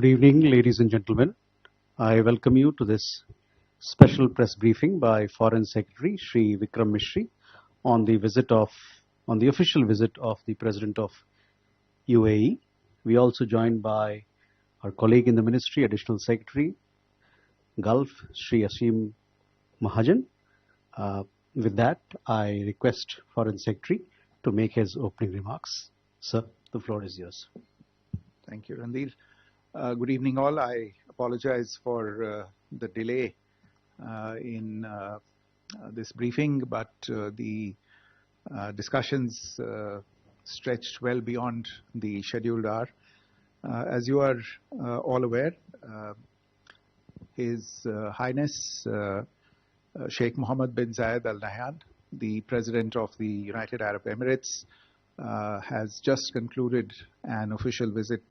Good evening, ladies and gentlemen. I welcome you to this special press briefing by Foreign Secretary Shri Vikram Misry on the official visit of the President of UAE. We also joined by our colleague in the Ministry, Additional Secretary Gulf, Shri Asim Mahajan. With that, I request Foreign Secretary to make his opening remarks. Sir, the floor is yours. Thank you, Randir. Good evening, all. I apologize for the delay in this briefing, but the discussions stretched well beyond the scheduled hour. As you are all aware, His Highness Sheikh Mohamed bin Zayed Al Nahyan, the President of the United Arab Emirates, has just concluded an official visit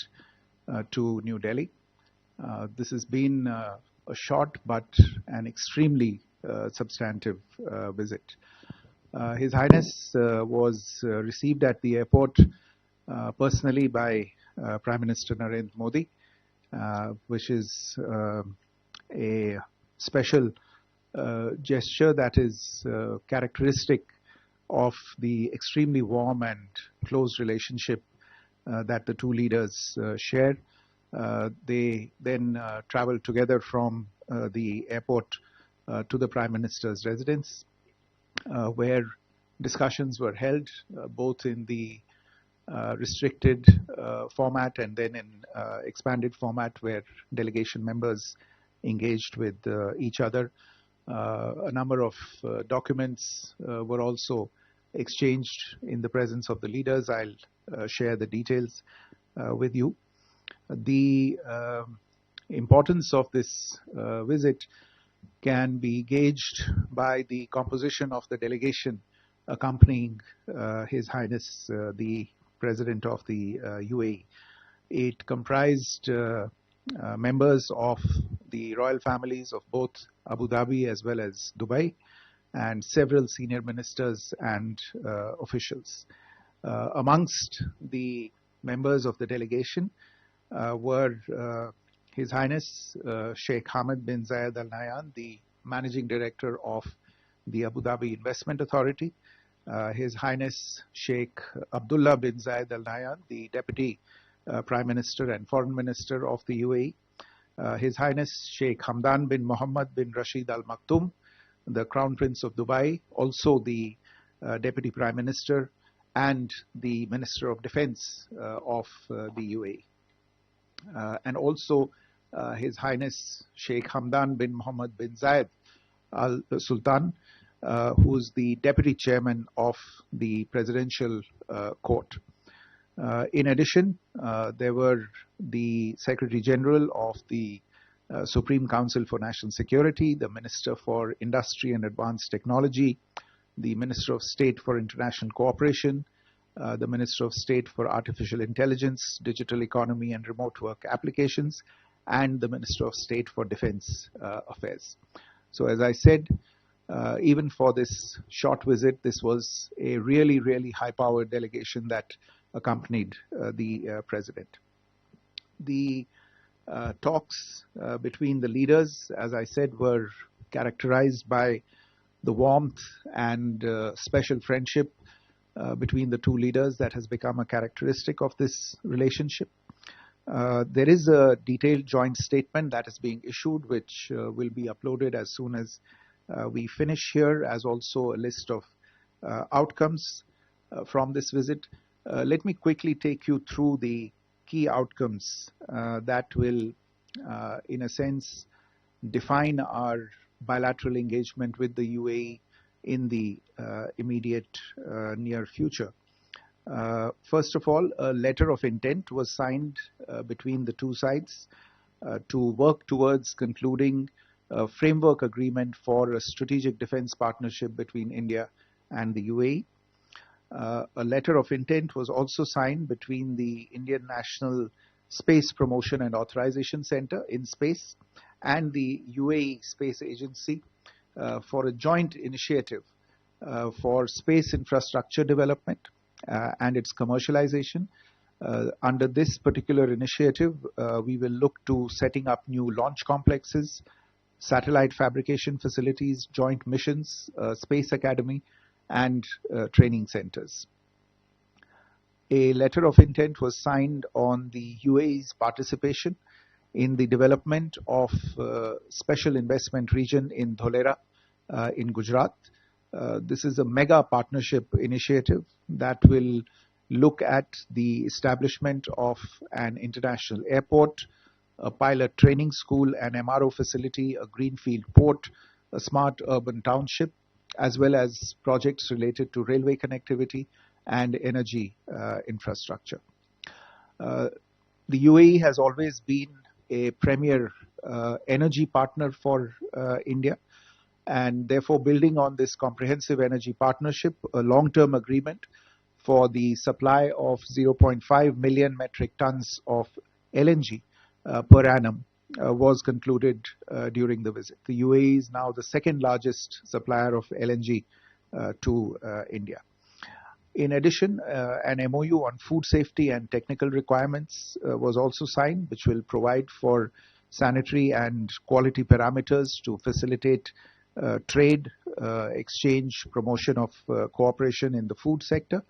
to New Delhi. This has been a short but an extremely substantive visit. His Highness was received at the airport personally by Prime Minister Narendra Modi, which is a special gesture that is characteristic of the extremely warm and close relationship that the two leaders share. They then traveled together from the airport to the Prime Minister's residence, where discussions were held both in the restricted format and then in expanded format, where delegation members engaged with each other. A number of documents were also exchanged in the presence of the leaders. I'll share the details with you. The importance of this visit can be gauged by the composition of the delegation accompanying His Highness the President of the UAE. It comprised members of the royal families of both Abu Dhabi as well as Dubai, and several senior ministers and officials. Amongst the members of the delegation were His Highness Sheikh Hamad bin Zayed Al Nahyan, the Managing Director of the Abu Dhabi Investment Authority, His Highness Sheikh Abdullah bin Zayed Al Nahyan, the Deputy Prime Minister and Foreign Minister of the UAE, His Highness Sheikh Hamdan bin Mohamed bin Rashid Al Maktoum, the Crown Prince of Dubai, also the Deputy Prime Minister and the Minister of Defense of the UAE. And also His Highness Sheikh Hamdan bin Mohamed bin Zayed Al Sultan, who is the Deputy Chairman of the Presidential Court. In addition, there were the Secretary General of the Supreme Council for National Security, the Minister for Industry and Advanced Technology, the Minister of State for International Cooperation, the Minister of State for Artificial Intelligence, Digital Economy and Remote Work Applications, and the Minister of State for Defense Affairs. So as I said, even for this short visit, this was a really, really high-powered delegation that accompanied the President. The talks between the leaders, as I said, were characterized by the warmth and special friendship between the two leaders that has become a characteristic of this relationship. There is a detailed joint statement that is being issued, which will be uploaded as soon as we finish here, as also a list of outcomes from this visit. Let me quickly take you through the key outcomes that will, in a sense, define our bilateral engagement with the UAE in the immediate near future. First of all, a letter of intent was signed between the two sides to work towards concluding a framework agreement for a strategic defense partnership between India and the UAE. A letter of intent was also signed between the Indian National Space Promotion and Authorization Center, INSPACE, and the UAE Space Agency for a joint initiative for space infrastructure development and its commercialization, Under this particular initiative, we will look to setting up new launch complexes, satellite fabrication facilities, joint missions, space academy, and training centers. A letter of intent was signed on the UAE's participation in the development of special investment region in Dholera in Gujarat. This is a mega partnership initiative that will look at the establishment of an international airport, a pilot training school, an MRO facility, a greenfield port, a smart urban township, as well as projects related to railway connectivity and energy infrastructure. The UAE has always been a premier energy partner for India, and therefore building on this comprehensive energy partnership, a long-term agreement for the supply of 0.5 million metric tons of LNG per annum was concluded during the visit. The UAE is now the second largest supplier of LNG to India. In addition, an MOU on food safety and technical requirements was also signed, which will provide for sanitary and quality parameters to facilitate trade, exchange, promotion of cooperation in the food sector,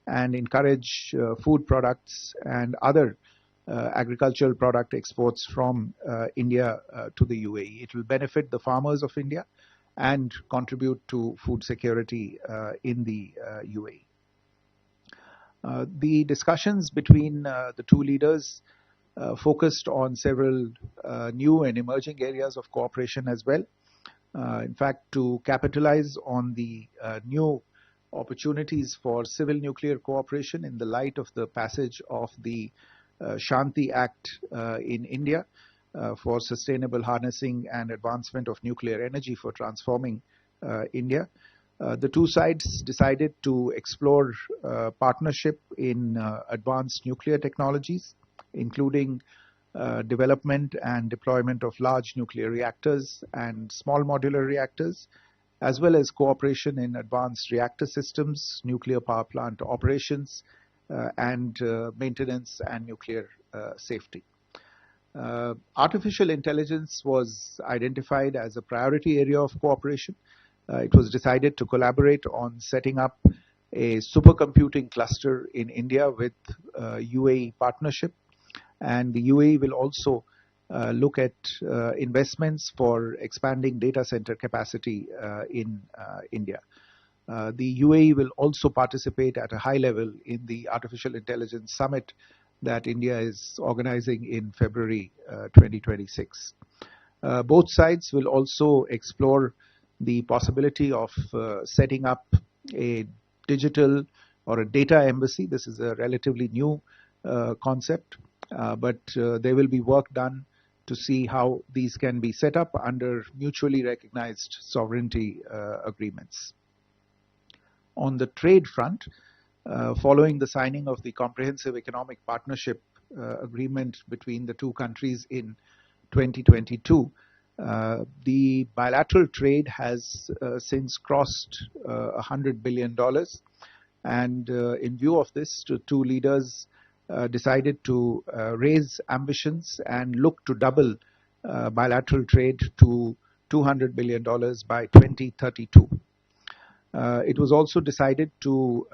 and encourage food products and other agricultural product exports from India to the UAE. It will benefit the farmers of India and contribute to food security in the UAE. The discussions between the two leaders focused on several new and emerging areas of cooperation as well. In fact, to capitalize on the new opportunities for civil nuclear cooperation in the light of the passage of the Shanti Act in India for sustainable harnessing and advancement of nuclear energy for transforming India. The two sides decided to explore partnership in advanced nuclear technologies, including development and deployment of large nuclear reactors and small modular reactors, as well as cooperation in advanced reactor systems, nuclear power plant operations, and maintenance and nuclear safety. Artificial intelligence was identified as a priority area of cooperation. It was decided to collaborate on setting up a supercomputing cluster in India with UAE partnership, and the UAE will also look at investments for expanding data center capacity in India. The UAE will also participate at a high level in the Artificial Intelligence Summit that India is organizing in February 2026. Both sides will also explore the possibility of setting up a digital or a data embassy. This is a relatively new concept, but there will be work done to see how these can be set up under mutually recognized sovereignty agreements. On the trade front, following the signing of the Comprehensive Economic Partnership Agreement between the two countries in 2022, the bilateral trade has since crossed $100 billion, and in view of this, the two leaders decided to raise ambitions and look to double bilateral trade to $200 billion by 2032. It was also decided to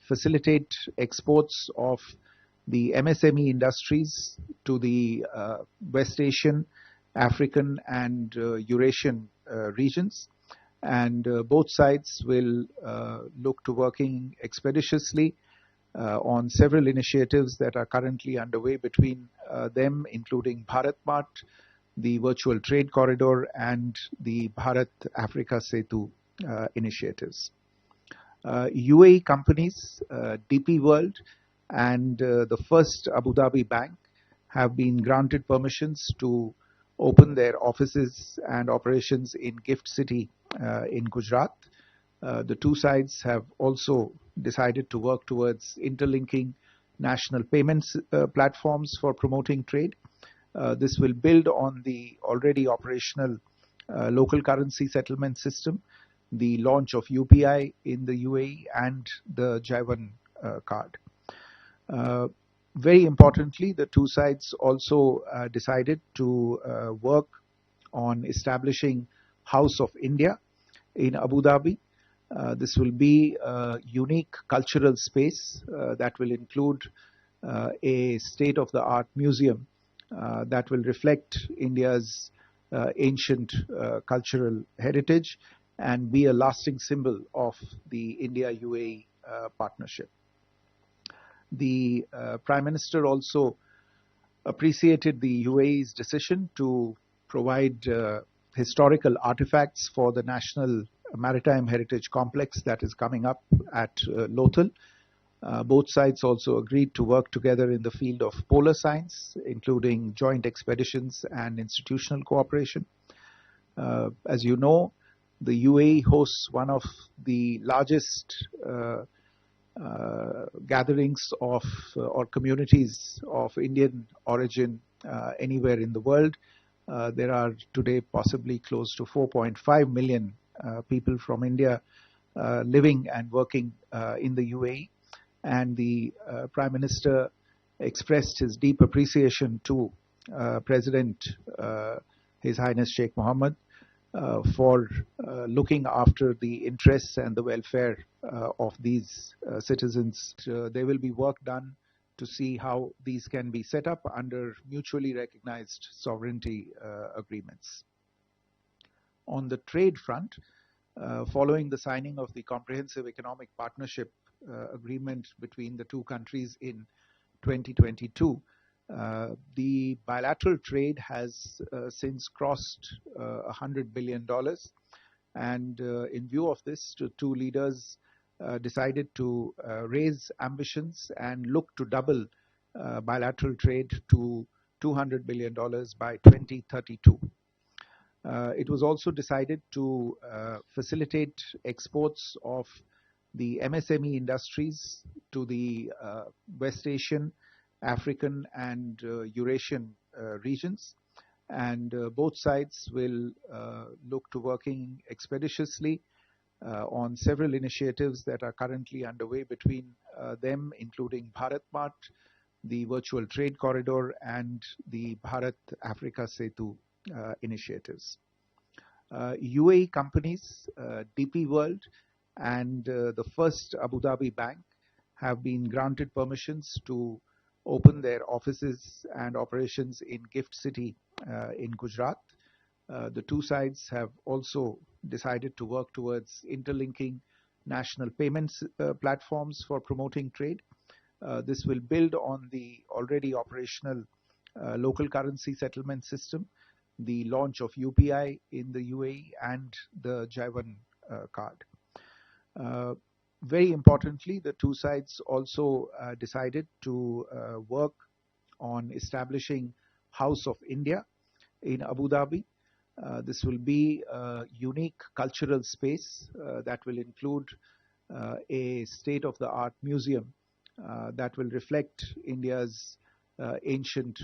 facilitate exports of the MSME industries to the West Asian, African, and Eurasian regions, and both sides will look to working expeditiously on several initiatives that are currently underway between them, including Bharat Mart, the Virtual Trade Corridor, and the Bharat Africa Setu initiatives. UAE companies, DP World, and the First Abu Dhabi Bank have been granted permissions to open their offices and operations in Gift City in Gujarat. The two sides have also decided to work towards interlinking national payments platforms for promoting trade. This will build on the already operational local currency settlement system, the launch of UPI in the UAE, and the Jaivan card. Very importantly, the two sides also decided to work on establishing House of India in Abu Dhabi. This will be a unique cultural space that will include a state-of-the-art museum that will reflect India's ancient cultural heritage and be a lasting symbol of the India-UAE partnership. The Prime Minister also appreciated the UAE's decision to provide historical artifacts for the National Maritime Heritage Complex that is coming up at Lothal. Both sides also agreed to work together in the field of polar science, including joint expeditions and institutional cooperation. As you know, the UAE hosts one of the largest gatherings of or communities of Indian origin anywhere in the world. There are today possibly close to 4.5 million people from India living and working in the UAE, and the Prime Minister expressed his deep appreciation to President His Highness Sheikh Mohammed for looking after the interests and the welfare of these citizens. There will be work done to see how these can be set up under mutually recognized sovereignty agreements. On the trade front, following the signing of the Comprehensive Economic Partnership agreement between the two countries in 2022, the bilateral trade has since crossed $100 billion. And in view of this, the two leaders decided to raise ambitions and look to double bilateral trade to $200 billion by 2032. It was also decided to facilitate exports of the MSME industries to the West Asian, African and Eurasian regions, and both sides will look to working expeditiously on several initiatives that are currently underway between them, including Bharat Mart, the Virtual Trade Corridor, and the Bharat Africa Setu initiatives. UAE companies, DP World, and the First Abu Dhabi Bank have been granted permissions to open their offices and operations in Gift City in Gujarat. The two sides have also decided to work towards interlinking national payments platforms for promoting trade. This will build on the already operational local currency settlement system, the launch of UPI in the UAE, and the Jaivan card. Very importantly, the two sides also decided to work on establishing House of India in Abu Dhabi. This will be a unique cultural space that will include a state-of-the-art museum that will reflect India's ancient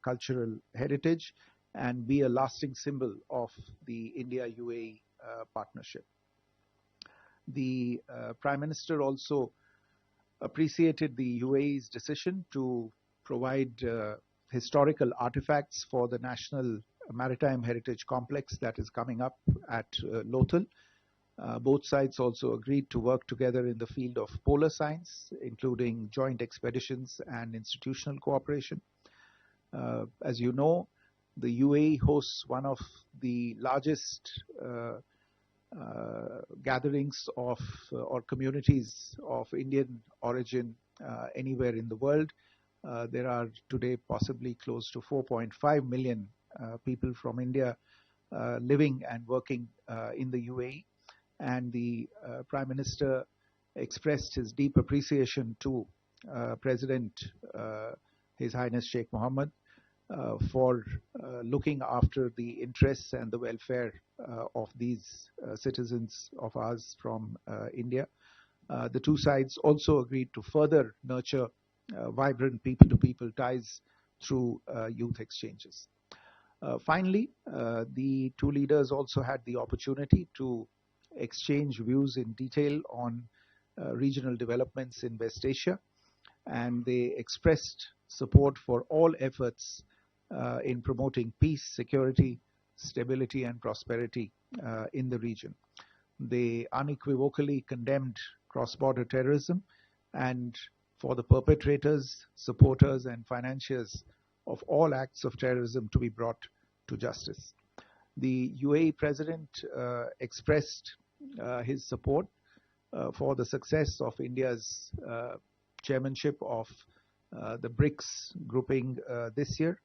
cultural heritage and be a lasting symbol of the India-UAE partnership. The Prime Minister also appreciated the UAE's decision to provide historical artifacts for the National Maritime Heritage Complex that is coming up at Lothal. Both sides also agreed to work together in the field of polar science, including joint expeditions and institutional cooperation. As you know, the UAE hosts one of the largest gatherings of or communities of Indian origin anywhere in the world. There are today possibly close to 4.5 million people from India living and working in the UAE, and the Prime Minister expressed his deep appreciation to President His Highness Sheikh Mohammed for looking after the interests and the welfare of these citizens of ours from India. The two sides also agreed to further nurture vibrant people-to-people ties through youth exchanges. Finally, the two leaders also had the opportunity to exchange views in detail on regional developments in West Asia. and they expressed support for all efforts in promoting peace, security, stability, and prosperity in the region. They unequivocally condemned cross-border terrorism and for the perpetrators, supporters, and financiers of all acts of terrorism to be brought to justice. The UAE president expressed his support for the success of India's chairmanship of the BRICS grouping this year,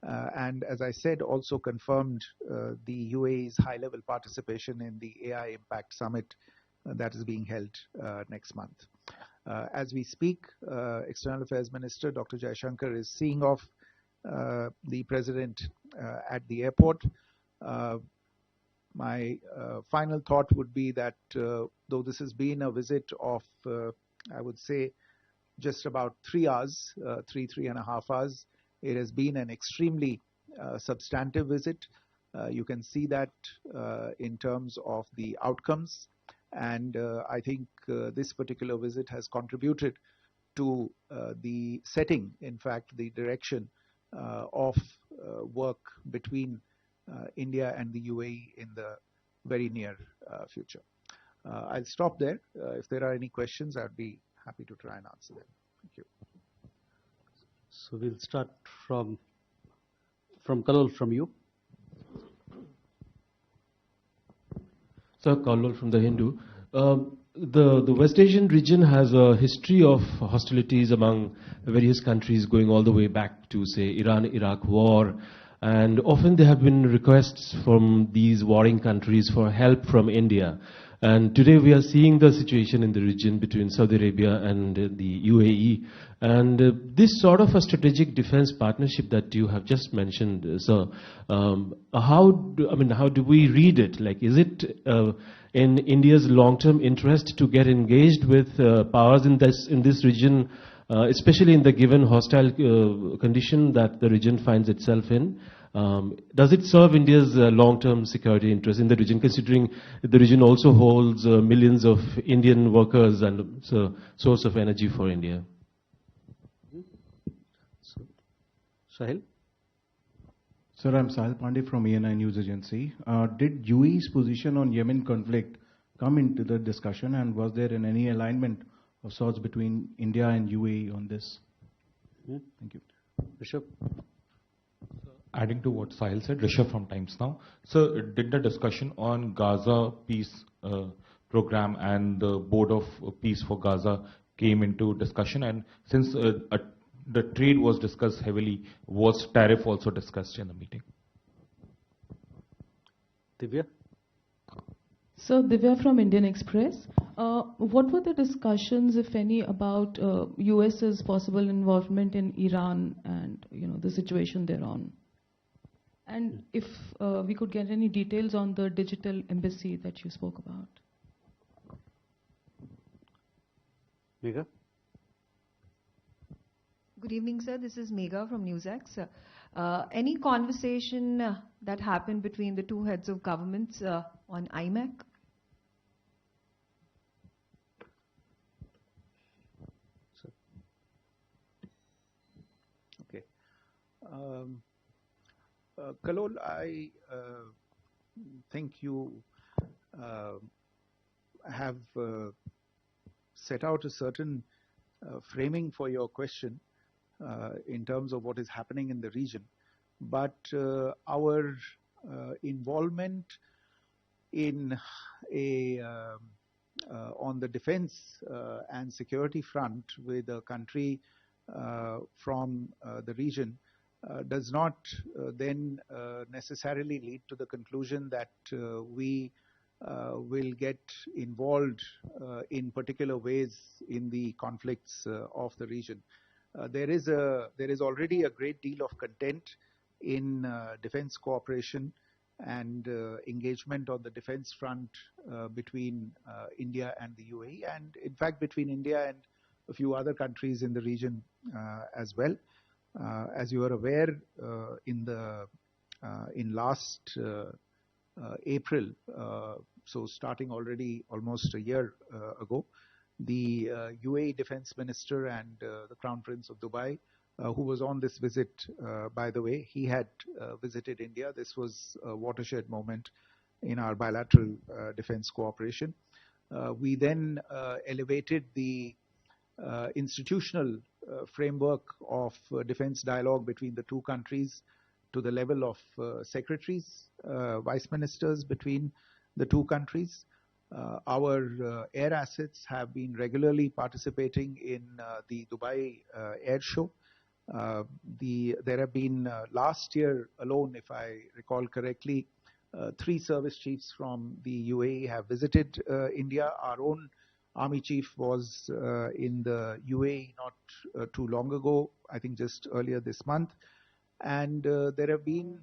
and as I said, also confirmed the UAE's high-level participation in the AI Impact Summit that is being held next month. As we speak, External Affairs Minister Dr. Jaishankar is seeing off the president at the airport. My final thought would be that though this has been a visit of, I would say, just about 3 hours, 3.5 hours, it has been an extremely substantive visit. You can see that in terms of the outcomes, and I think this particular visit has contributed to the setting, in fact, the direction of work between India and the UAE in the very near future. I'll stop there. If there are any questions, I'd be happy to try and answer them. Thank you. So we'll start from Kalol, from you. Sir, Kalol from The Hindu. The West Asian region has a history of hostilities among various countries going all the way back to, say, Iran-Iraq war. And often there have been requests from these warring countries for help from India. And today we are seeing the situation in the region between Saudi Arabia and the UAE. And this sort of a strategic defense partnership that you have just mentioned, sir, how do we read it? Like, is it in India's long-term interest to get engaged with powers in this region, especially in the given hostile condition that the region finds itself in? Does it serve India's long-term security interests in the region, considering the region also holds millions of Indian workers and it's a source of energy for India? Sahil? Sir, I'm Sahil Pandey from ANI News Agency. Did UAE's position on Yemen conflict come into the discussion, and was there any alignment of sorts between India and UAE on this? Thank you. Rishabh? Adding to what Sahil said, Rishabh from Times Now. So, did the discussion on Gaza peace program and the Board of Peace for Gaza came into discussion? And since the trade was discussed heavily, was tariff also discussed in the meeting? Divya? So, Divya from Indian Express. What were the discussions, if any, about US's possible involvement in Iran and the situation thereon? And if we could get any details on the digital embassy that you spoke about. Megha? Good evening, sir. This is Megha from NewsX. Any conversation that happened between the two heads of governments on IMEC? Okay. Kalol, I think you have set out a certain framing for your question in terms of what is happening in the region. But our involvement in on the defense and security front with a country from the region does not then necessarily lead to the conclusion that we will get involved in particular ways in the conflicts of the region. There is already a great deal of content in defense cooperation and engagement on the defense front between India and the UAE, and in fact between India and a few other countries in the region as well. As you are aware, in last April, so starting already almost a year ago, the UAE Defense Minister and the Crown Prince of Dubai, who was on this visit, by the way. He had visited India. This was a watershed moment in our bilateral defense cooperation. We then elevated the institutional framework of defense dialogue between the two countries to the level of secretaries, vice ministers between the two countries. Our air assets have been regularly participating in the Dubai Air Show. There have been, last year alone, if I recall correctly, 3 service chiefs from the UAE have visited India. Our own Army Chief was in the UAE not too long ago, I think just earlier this month. And there have been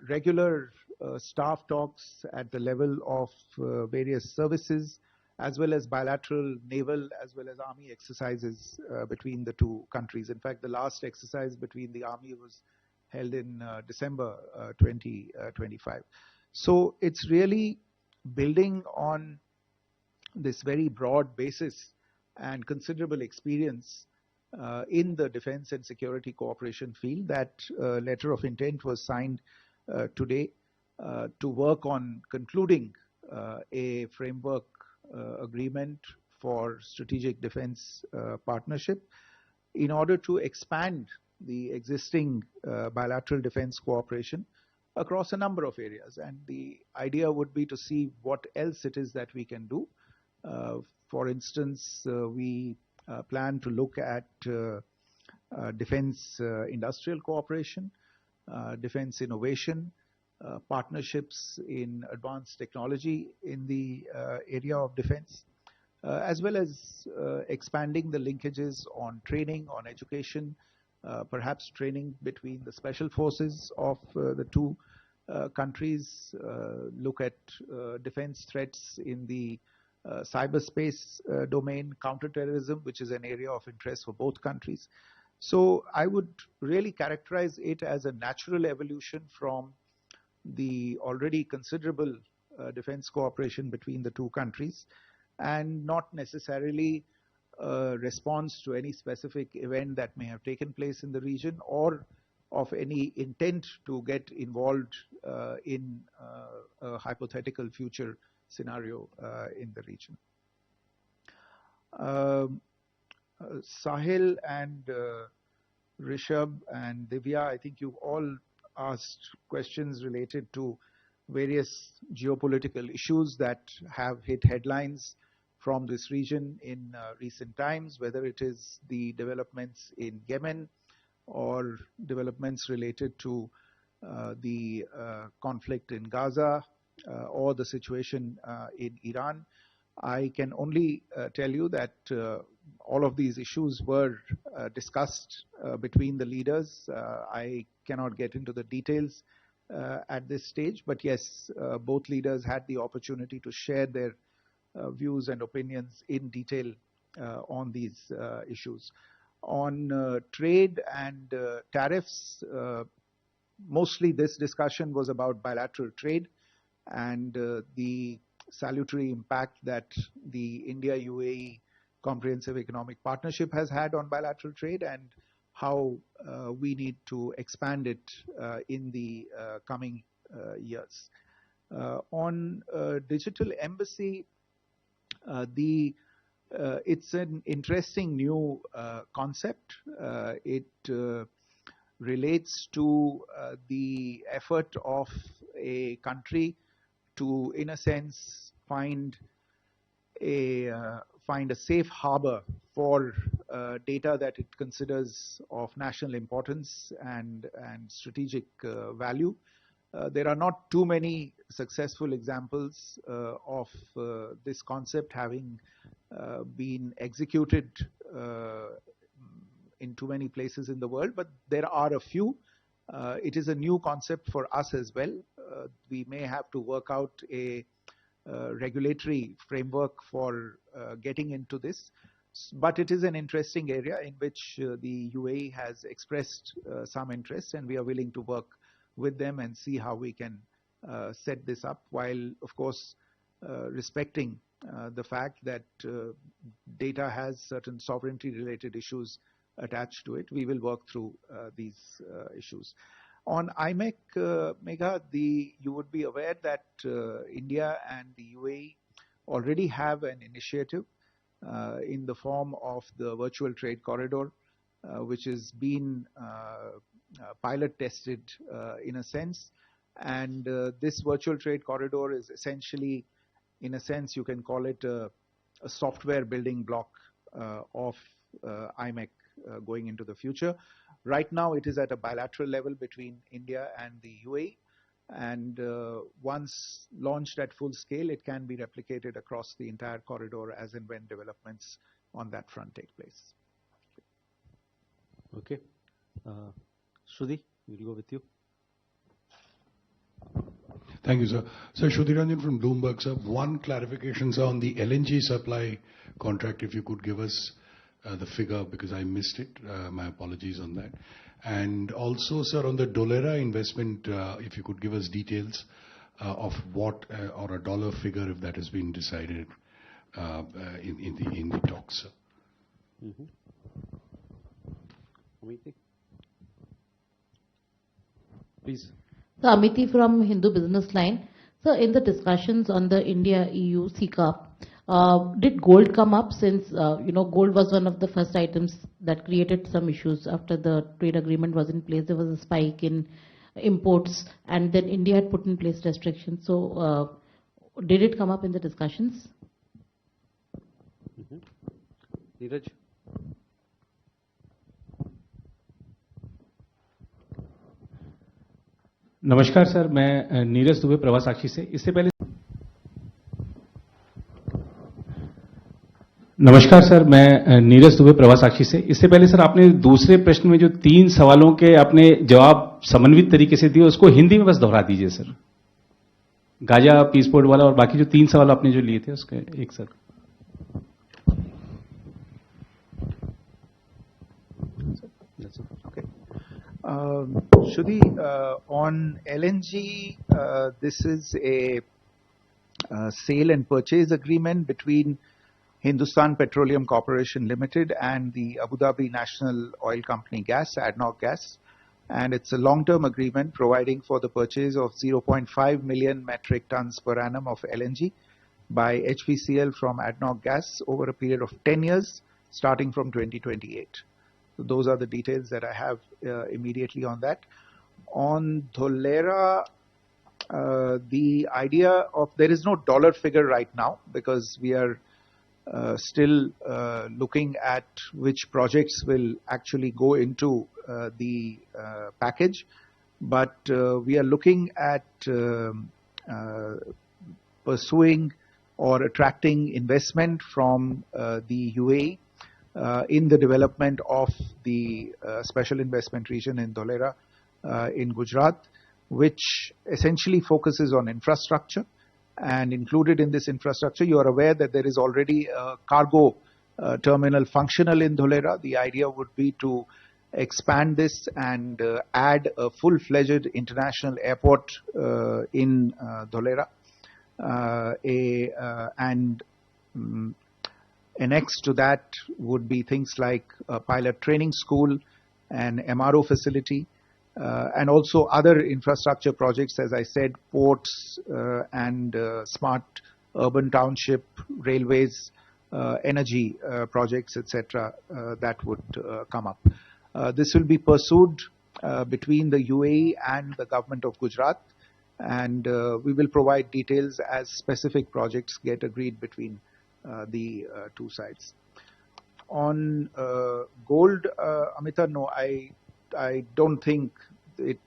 regular staff talks at the level of various services, as well as bilateral naval as well as army exercises between the two countries. In fact, the last exercise between the army was held in December 2025. So it's really building on this very broad basis and considerable experience in the defense and security cooperation field that letter of intent was signed today to work on concluding a framework agreement for strategic defense partnership in order to expand the existing bilateral defense cooperation across a number of areas. And the idea would be to see what else it is that we can do. For instance, we plan to look at defense industrial cooperation, defense innovation, partnerships in advanced technology in the area of defense, as well as expanding the linkages on training, on education, perhaps training between the special forces of the two countries, look at defense threats in the cyberspace domain, counterterrorism, which is an area of interest for both countries. So I would really characterize it as a natural evolution from the already considerable defense cooperation between the two countries, and not necessarily a response to any specific event that may have taken place in the region, or of any intent to get involved in a hypothetical future scenario in the region. Sahil and Rishabh and Divya, I think you've all asked questions related to various geopolitical issues that have hit headlines from this region in recent times, whether it is the developments in Yemen or developments related to the conflict in Gaza or the situation in Iran. I can only tell you that all of these issues were discussed between the leaders. I cannot get into the details at this stage, but yes, both leaders had the opportunity to share their views and opinions in detail on these issues. On trade and tariffs, mostly this discussion was about bilateral trade and the salutary impact that the India-UAE Comprehensive Economic Partnership has had on bilateral trade, and how we need to expand it in the coming years. On digital embassy, it's an interesting new concept. It relates to the effort of a country to, in a sense, find a safe harbor for data that it considers of national importance and strategic value. There are not too many successful examples of this concept having been executed in too many places in the world, but there are a few. It is a new concept for us as well. We may have to work out a regulatory framework for getting into this, but it is an interesting area in which the UAE has expressed some interest, and we are willing to work with them and see how we can set this up, while of course respecting the fact that data has certain sovereignty-related issues attached to it. We will work through these issues. On IMEC, Megha, you would be aware that India and the UAE already have an initiative in the form of the virtual trade corridor, which has been pilot tested in a sense. And this virtual trade corridor is essentially, in a sense, you can call it a software building block of IMEC going into the future. Right now, it is at a bilateral level between India and the UAE. And once launched at full scale, it can be replicated across the entire corridor as and when developments on that front take place. Okay. Shruti, we'll go with you. Thank you, sir. Sir, Shruti Ranjan from Bloomberg, sir. One clarification, sir, on the LNG supply contract, if you could give us the figure, because I missed it. My apologies on that. And also, sir, on the Dholera investment, if you could give us details of what, or a dollar figure if that has been decided in the talks, sir. Mm-hmm. Amiti? Please. So Amiti from Hindu Business Line. So in the discussions on the India-EU CCAP, did gold come up, since gold was one of the first items that created some issues after the trade agreement was in place? There was a spike in imports, and then India had put in place restrictions. So did it come up in the discussions? Mm-hmm. Neeraj? नमस्कार sir, मैं नीरज दुबे प्रवाह साक्षी से। इससे पहले sir आपने दूसरे प्रश्न में जो 3 सवालों के आपने जवाब समन्वित तरीके से दिए, उसको हिंदी में बस दोहरा दीजिए सर। गाजा पीस पोर्ट वाला और बाकी जो 3 सवाल आपने जो लिए थे उसके एक sir. Shruti, on LNG, this is a sale and purchase agreement between Hindustan Petroleum Corporation Limited and the Abu Dhabi National Oil Company Gas, ADNOC Gas. And it's a long-term agreement providing for the purchase of 0.5 million metric tons per annum of LNG by HPCL from ADNOC Gas over a period of 10 years, starting from 2028. So those are the details that I have immediately on that. On Dholera, the idea of, there is no dollar figure right now because we are still looking at which projects will actually go into the package. But we are looking at pursuing or attracting investment from the UAE in the development of the special investment region in Dholera in Gujarat, which essentially focuses on infrastructure. And included in this infrastructure, you are aware that there is already a cargo terminal functional in Dholera. The idea would be to expand this and add a full-fledged international airport in Dholera. Next to that would be things like a pilot training school, an MRO facility, and also other infrastructure projects, as I said, ports and smart urban township, railways, energy projects, etc. That would come up. This will be pursued between the UAE and the government of Gujarat, and we will provide details as specific projects get agreed between the two sides. On gold, Amita, no, I don't think it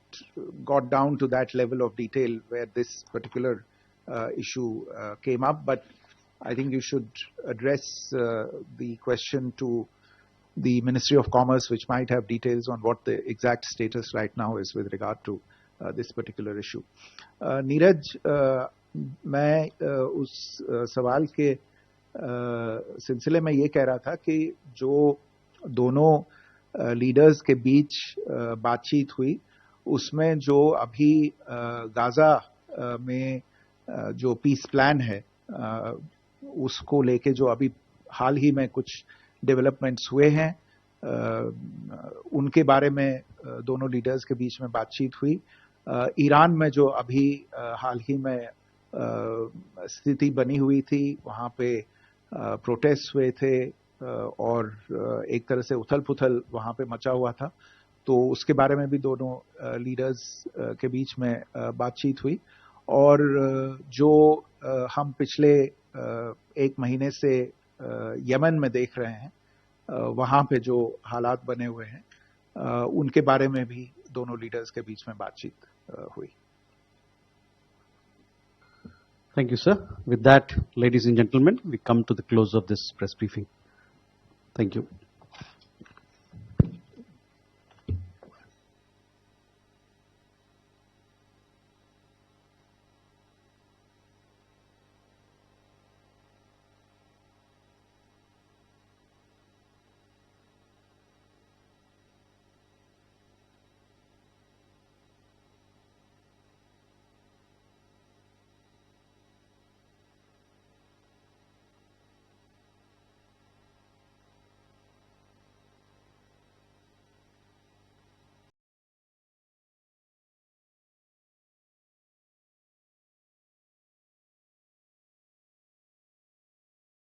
got down to that level of detail where this particular issue came up, but I think you should address the question to the Ministry of Commerce, which might have details on what the exact status right now is with regard to this particular issue. Neeraj, मैं उस सवाल के सिलसिले में ये कह रहा था कि जो दोनों लीडर्स के बीच बातचीत हुई, उसमें जो अभी गाजा में जो पीस प्लान है, उसको लेके जो अभी हाल ही में कुछ डेवलपमेंट्स हुए हैं उनके बारे में दोनों लीडर्स के बीच में बातचीत हुई। ईरान में जो अभी हाल ही में स्थिति बनी हुई थी, वहाँ पे प्रोटेस्ट हुए थे और एक तरह से उथल पुथल वहाँ पे मचा हुआ था, तो उसके बारे में भी दोनों लीडर्स के बीच में बातचीत हुई। और जो हम पिछले एक महीने से यमन में देख रहे हैं, वहाँ पे जो हालात बने हुए हैं, उनके बारे में भी दोनों लीडर्स के बीच में बातचीत हुई। Thank you, sir. With that, ladies and gentlemen, we come to the close of this press briefing. Thank you.